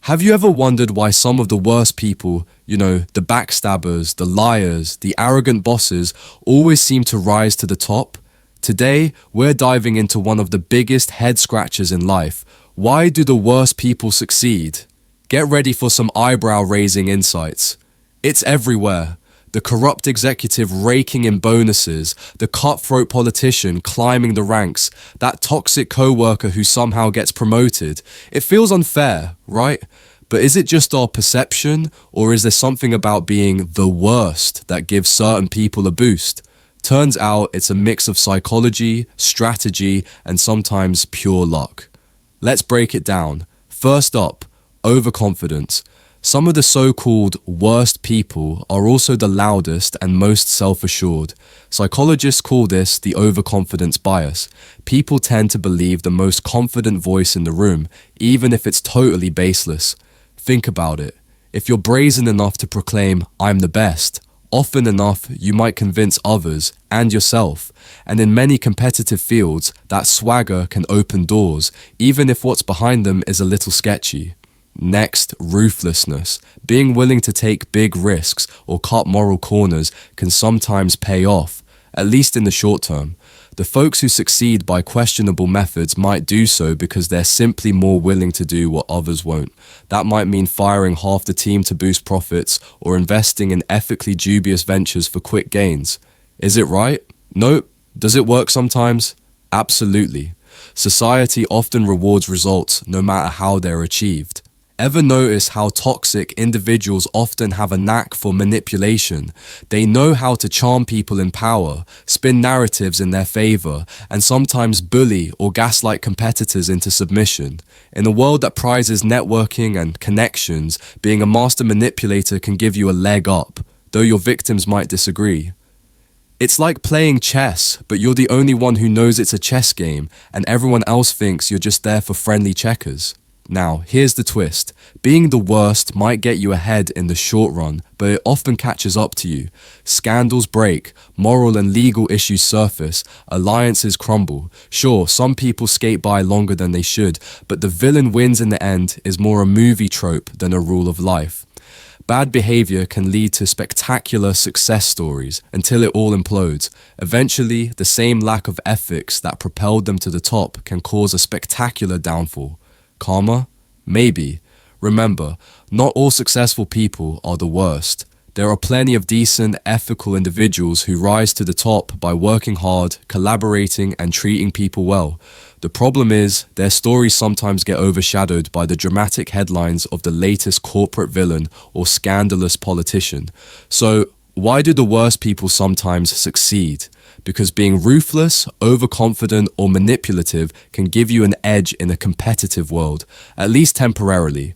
Have you ever wondered why some of the worst people, the backstabbers, the liars, the arrogant bosses, always seem to rise to the top? Today, we're diving into one of the biggest head scratchers in life. Why do the worst people succeed? Get ready for some eyebrow-raising insights. It's everywhere. The corrupt executive raking in bonuses, the cutthroat politician climbing the ranks, that toxic co-worker who somehow gets promoted. It feels unfair, right? But is it just our perception, or is there something about being the worst that gives certain people a boost? Turns out it's a mix of psychology, strategy, and sometimes pure luck. Let's break it down. First up, overconfidence. Some of the so-called worst people are also the loudest and most self-assured. Psychologists call this the overconfidence bias. People tend to believe the most confident voice in the room, even if it's totally baseless. Think about it. If you're brazen enough to proclaim, "I'm the best," often enough, you might convince others and yourself. And in many competitive fields, that swagger can open doors, even if what's behind them is a little sketchy. Next, ruthlessness. Being willing to take big risks or cut moral corners can sometimes pay off, at least in the short term. The folks who succeed by questionable methods might do so because they're simply more willing to do what others won't. That might mean firing half the team to boost profits or investing in ethically dubious ventures for quick gains. Is it right? Nope. Does it work sometimes? Absolutely. Society often rewards results no matter how they're achieved. Ever notice how toxic individuals often have a knack for manipulation? They know how to charm people in power, spin narratives in their favor, and sometimes bully or gaslight competitors into submission. In a world that prizes networking and connections, being a master manipulator can give you a leg up, though your victims might disagree. It's like playing chess, but you're the only one who knows it's a chess game, and everyone else thinks you're just there for friendly checkers. Now, here's the twist. Being the worst might get you ahead in the short run, but it often catches up to you. Scandals break, moral and legal issues surface, alliances crumble. Sure, some people skate by longer than they should, but the villain wins in the end is more a movie trope than a rule of life. Bad behavior can lead to spectacular success stories until it all implodes. Eventually, the same lack of ethics that propelled them to the top can cause a spectacular downfall. Karma? Maybe. Remember, not all successful people are the worst. There are plenty of decent, ethical individuals who rise to the top by working hard, collaborating, and treating people well. The problem is, their stories sometimes get overshadowed by the dramatic headlines of the latest corporate villain or scandalous politician. So, why do the worst people sometimes succeed? Because being ruthless, overconfident, or manipulative can give you an edge in a competitive world, at least temporarily.